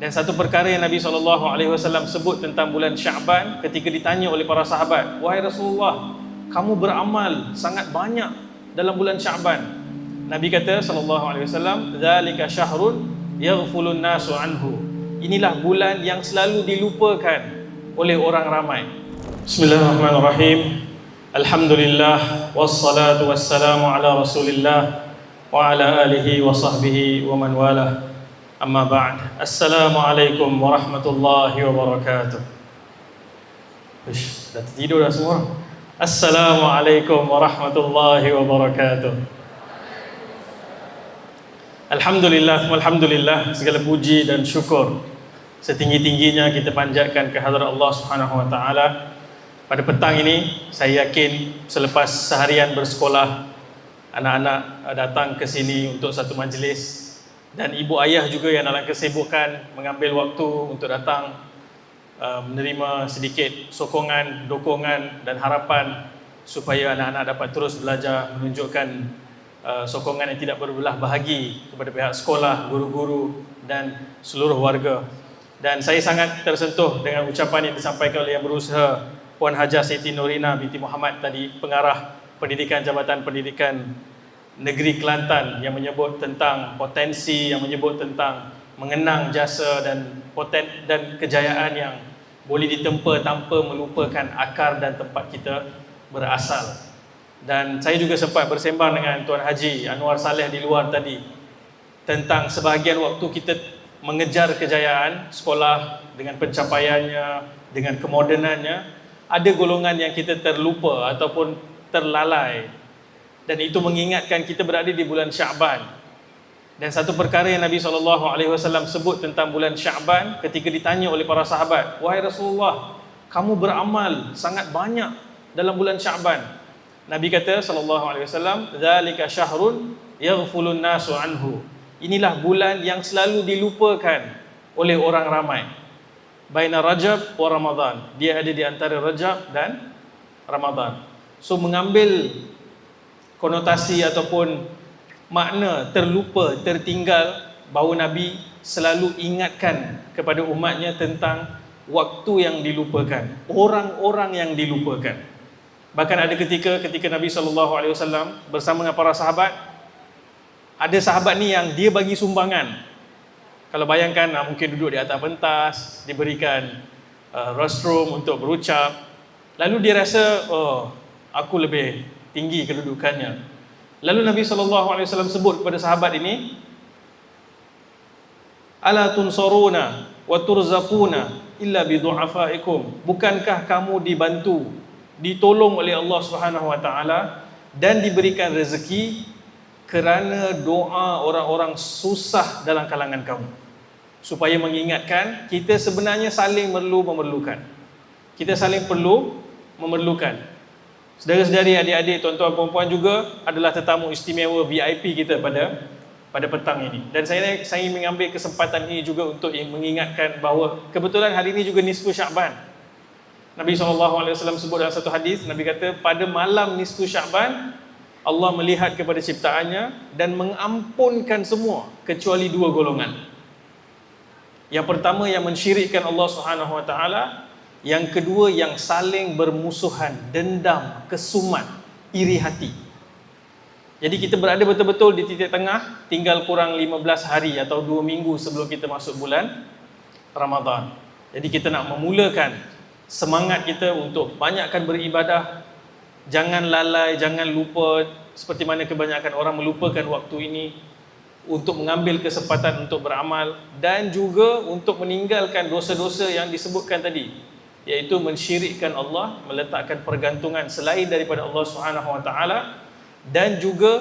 Dan satu perkara yang Nabi SAW sebut tentang bulan Sya'ban ketika ditanya oleh para sahabat, "Wahai Rasulullah, kamu beramal sangat banyak dalam bulan Sya'ban." Nabi kata SAW, "Dzalika syahrun yaghfulun nasu anhu." Inilah bulan yang selalu dilupakan oleh orang ramai. Bismillahirrahmanirrahim. Alhamdulillah wassalatu wassalamu ala Rasulillah wa ala alihi wa sahbihi wa man walah. Amma ba'd. Assalamualaikum warahmatullahi wabarakatuh. Dah tertidur dah semua. Assalamualaikum warahmatullahi wabarakatuh. Alhamdulillah, segala puji dan syukur setinggi-tingginya kita panjatkan kehadrat Allah Subhanahu wa taala. Pada petang ini, saya yakin selepas seharian bersekolah, anak-anak datang ke sini untuk satu majlis, dan ibu ayah juga yang dalam kesibukan mengambil waktu untuk datang menerima sedikit sokongan, dokongan dan harapan supaya anak-anak dapat terus belajar, menunjukkan sokongan yang tidak berbelah bahagi kepada pihak sekolah, guru-guru dan seluruh warga. Dan saya sangat tersentuh dengan ucapan yang disampaikan oleh yang berusaha, Puan Hajah Siti Nurina binti Muhammad tadi, pengarah pendidikan Jabatan Pendidikan Negeri Kelantan, yang menyebut tentang potensi, yang menyebut tentang mengenang jasa dan kejayaan yang boleh ditempa tanpa melupakan akar dan tempat kita berasal. Dan saya juga sempat bersembang dengan Tuan Haji Anwar Saleh di luar tadi tentang sebahagian waktu kita mengejar kejayaan sekolah dengan pencapaiannya, dengan kemodernannya, ada golongan yang kita terlupa ataupun terlalai. Dan itu mengingatkan kita berada di bulan Sya'ban. Dan satu perkara yang Nabi SAW sebut tentang bulan Sya'ban ketika ditanya oleh para sahabat, "Wahai Rasulullah, kamu beramal sangat banyak dalam bulan Sya'ban." Nabi kata SAW, "Dzalika syahrun yaghfulun nasu anhu." Inilah bulan yang selalu dilupakan oleh orang ramai. Baina Rajab wa Ramadan. Dia ada di antara Rajab dan Ramadan. So mengambil konotasi ataupun makna terlupa, tertinggal, bahawa Nabi selalu ingatkan kepada umatnya tentang waktu yang dilupakan, orang-orang yang dilupakan. Bahkan ada ketika Nabi SAW bersama dengan para sahabat, ada sahabat ni yang dia bagi sumbangan. Kalau bayangkan, mungkin duduk di atas pentas, diberikan restroom untuk berucap, lalu dia rasa, aku lebih tinggi kedudukannya. Lalu Nabi SAW sebut kepada sahabat ini, "Ala tunsaruna wa turzaquna illa bi du'afaikum." Bukankah kamu dibantu, ditolong oleh Allah Subhanahu wa taala dan diberikan rezeki kerana doa orang-orang susah dalam kalangan kamu. Supaya mengingatkan kita sebenarnya saling memerlukan. Kita saling perlu memerlukan. Saudara-saudari, adik-adik, tuan-tuan, puan-puan juga adalah tetamu istimewa VIP kita pada petang ini. Dan saya ingin mengambil kesempatan ini juga untuk mengingatkan bahawa kebetulan hari ini juga nisfu Sya'ban. Nabi SAW sebut dalam satu hadis, Nabi kata, pada malam nisfu Sya'ban, Allah melihat kepada ciptaannya dan mengampunkan semua kecuali dua golongan. Yang pertama yang mensyirikkan Allah Subhanahu wa taala, yang kedua yang saling bermusuhan, dendam, kesumat, iri hati. Jadi kita berada betul-betul di titik tengah, tinggal kurang 15 hari atau 2 minggu sebelum kita masuk bulan Ramadan. Jadi kita nak memulakan semangat kita untuk banyakkan beribadah. Jangan lalai, jangan lupa, seperti mana kebanyakan orang melupakan waktu ini, untuk mengambil kesempatan untuk beramal dan juga untuk meninggalkan dosa-dosa yang disebutkan tadi, iaitu mensyirikkan Allah, meletakkan pergantungan selain daripada Allah Subhanahu wa taala, dan juga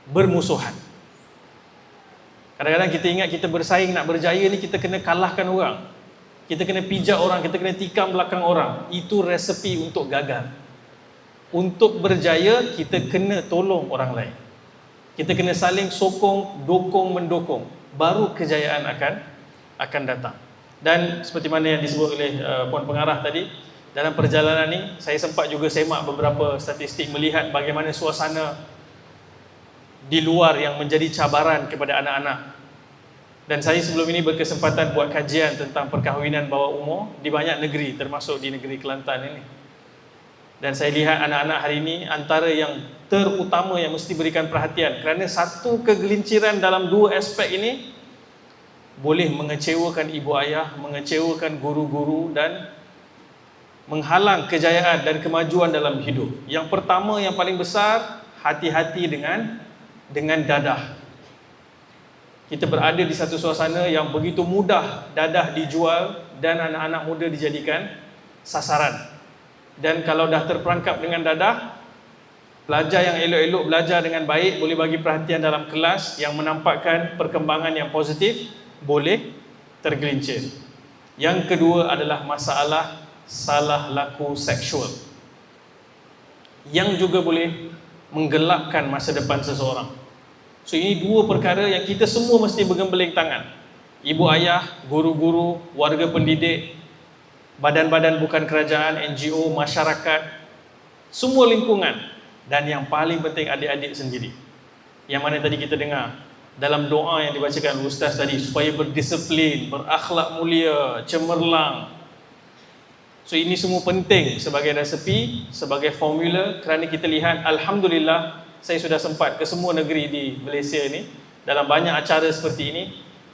bermusuhan. Kadang-kadang kita ingat kita bersaing nak berjaya ni, kita kena kalahkan orang, kita kena pijak orang, kita kena tikam belakang orang. Itu resepi untuk gagal. Untuk berjaya, kita kena tolong orang lain. Kita kena saling sokong, dokong, mendokong. Baru kejayaan akan datang. Dan seperti mana yang disebut oleh Puan Pengarah tadi, dalam perjalanan ni saya sempat juga semak beberapa statistik, melihat bagaimana suasana di luar yang menjadi cabaran kepada anak-anak. Dan saya sebelum ini berkesempatan buat kajian tentang perkahwinan bawah umur di banyak negeri, termasuk di negeri Kelantan ini. Dan saya lihat anak-anak hari ini antara yang terutama yang mesti berikan perhatian, kerana satu kegelinciran dalam dua aspek ini boleh mengecewakan ibu ayah, mengecewakan guru-guru dan menghalang kejayaan dan kemajuan dalam hidup. Yang pertama yang paling besar, hati-hati dengan dadah. Kita berada di satu suasana yang begitu mudah dadah dijual dan anak-anak muda dijadikan sasaran. Dan kalau dah terperangkap dengan dadah, pelajar yang elok-elok belajar dengan baik, boleh bagi perhatian dalam kelas, yang menampakkan perkembangan yang positif, boleh tergelincir. Yang kedua adalah masalah salah laku seksual, yang juga boleh menggelapkan masa depan seseorang. So ini dua perkara yang kita semua mesti bergembeling tangan. Ibu ayah, guru-guru, warga pendidik, badan-badan bukan kerajaan, NGO, masyarakat, semua lingkungan, dan yang paling penting adik-adik sendiri. Yang mana tadi kita dengar dalam doa yang dibacakan Ustaz tadi, supaya berdisiplin, berakhlak mulia, cemerlang. So ini semua penting sebagai resepi, sebagai formula, kerana kita lihat alhamdulillah, saya sudah sempat ke semua negeri di Malaysia ini. Dalam banyak acara seperti ini,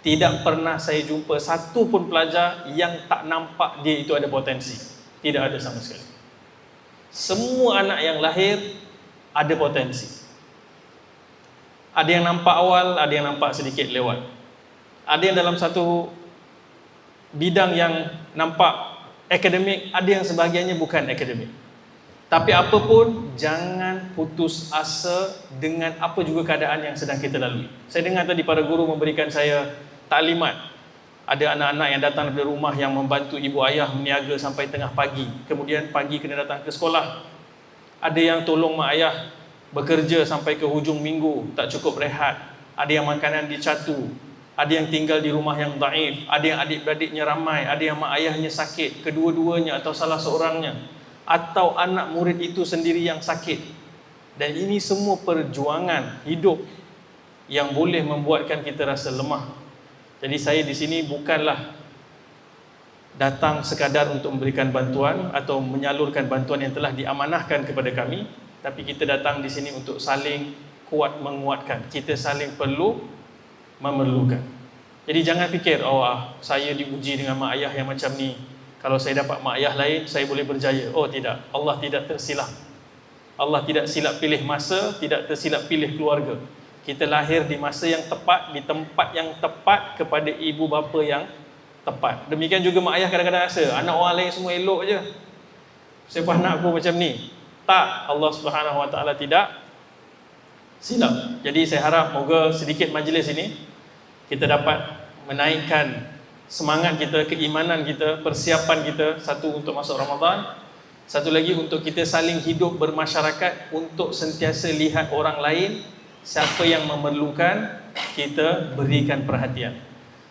tidak pernah saya jumpa satu pun pelajar yang tak nampak dia itu ada potensi. Tidak ada sama sekali. Semua anak yang lahir ada potensi. Ada yang nampak awal, ada yang nampak sedikit lewat. Ada yang dalam satu bidang yang nampak akademik, ada yang sebahagiannya bukan akademik. Tapi apapun, jangan putus asa dengan apa juga keadaan yang sedang kita lalui. Saya dengar tadi para guru memberikan saya taklimat. Ada anak-anak yang datang dari rumah yang membantu ibu ayah meniaga sampai tengah pagi. Kemudian pagi kena datang ke sekolah. Ada yang tolong mak ayah bekerja sampai ke hujung minggu, tak cukup rehat. Ada yang makanan dicatu. Ada yang tinggal di rumah yang daif. Ada yang adik-beradiknya ramai. Ada yang mak ayahnya sakit, kedua-duanya atau salah seorangnya, atau anak murid itu sendiri yang sakit. Dan ini semua perjuangan hidup yang boleh membuatkan kita rasa lemah. Jadi saya di sini bukanlah datang sekadar untuk memberikan bantuan atau menyalurkan bantuan yang telah diamanahkan kepada kami, tapi kita datang di sini untuk saling kuat menguatkan. Kita saling perlu memerlukan. Jadi jangan fikir, saya diuji dengan mak ayah yang macam ni, kalau saya dapat mak ayah lain, saya boleh berjaya. Oh tidak, Allah tidak tersilap. Allah tidak silap pilih masa, tidak tersilap pilih keluarga. Kita lahir di masa yang tepat, di tempat yang tepat, kepada ibu bapa yang tepat. Demikian juga mak ayah kadang-kadang rasa anak orang lain semua elok je, siapa anak aku macam ni? Tak, Allah Subhanahu Wa Taala tidak silap. Jadi saya harap moga sedikit majlis ini kita dapat menaikkan semangat kita, keimanan kita, persiapan kita. Satu, untuk masuk Ramadan. Satu lagi, untuk kita saling hidup bermasyarakat, untuk sentiasa lihat orang lain, siapa yang memerlukan, kita berikan perhatian.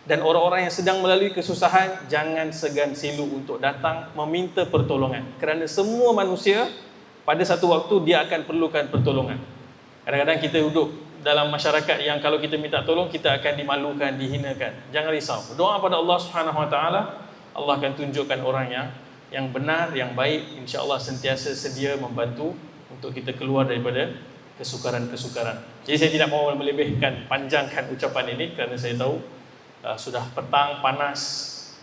Dan orang-orang yang sedang melalui kesusahan, jangan segan silu untuk datang meminta pertolongan. Kerana semua manusia pada satu waktu dia akan perlukan pertolongan. Kadang-kadang kita duduk dalam masyarakat yang kalau kita minta tolong, kita akan dimalukan, dihinakan. Jangan risau. Berdoa pada Allah Subhanahu Wa Taala, Allah akan tunjukkan orang yang benar, yang baik. InsyaAllah sentiasa sedia membantu untuk kita keluar daripada kesukaran-kesukaran. Jadi saya tidak mahu melebihkan, panjangkan ucapan ini, kerana saya tahu sudah petang, panas,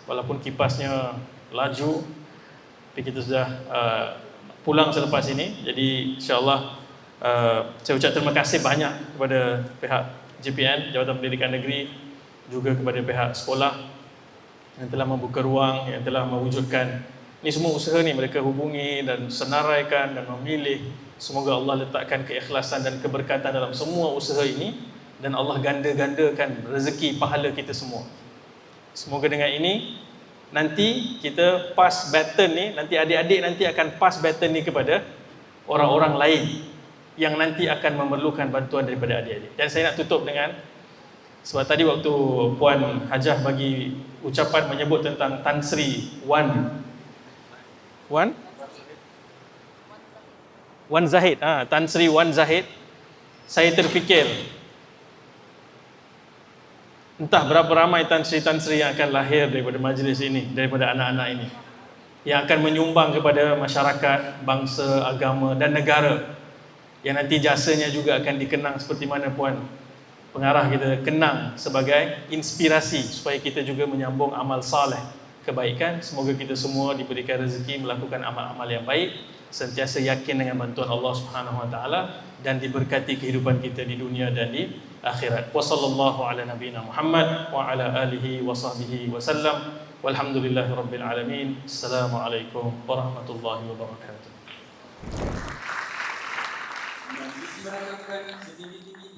walaupun kipasnya laju, tapi kita sudah pulang selepas ini. Jadi insyaAllah saya ucap terima kasih banyak kepada pihak JPN, Jabatan Pendidikan Negeri, juga kepada pihak sekolah yang telah membuka ruang, yang telah mewujudkan ini semua usaha ni. Mereka hubungi dan senaraikan dan memilih. Semoga Allah letakkan keikhlasan dan keberkatan dalam semua usaha ini, dan Allah ganda-gandakan rezeki pahala kita semua. Semoga dengan ini nanti kita pass baton ni, nanti adik-adik nanti akan pass baton ni kepada orang-orang lain yang nanti akan memerlukan bantuan daripada adik-adik. Dan saya nak tutup dengan, sebab tadi waktu Puan Hajah bagi ucapan menyebut tentang Tan Sri Wan Zahid, Tan Sri Wan Zahid, saya terfikir Entah berapa ramai tan sri yang akan lahir daripada majlis ini, daripada anak-anak ini, yang akan menyumbang kepada masyarakat, bangsa, agama dan negara, yang nanti jasanya juga akan dikenang seperti mana Puan Pengarah kita kenang sebagai inspirasi supaya kita juga menyambung amal saleh, kebaikan. Semoga kita semua diberikan rezeki melakukan amal-amal yang baik, sentiasa yakin dengan bantuan Allah Subhanahu Wa Taala, dan diberkati kehidupan kita di dunia dan di akhirat. Wassallallahu ala nabiyina Muhammad wa ala alihi wa sahbihi wasallam. Walhamdulillahirabbil alamin. Assalamualaikum warahmatullahi wabarakatuh. Setinggi-tingginya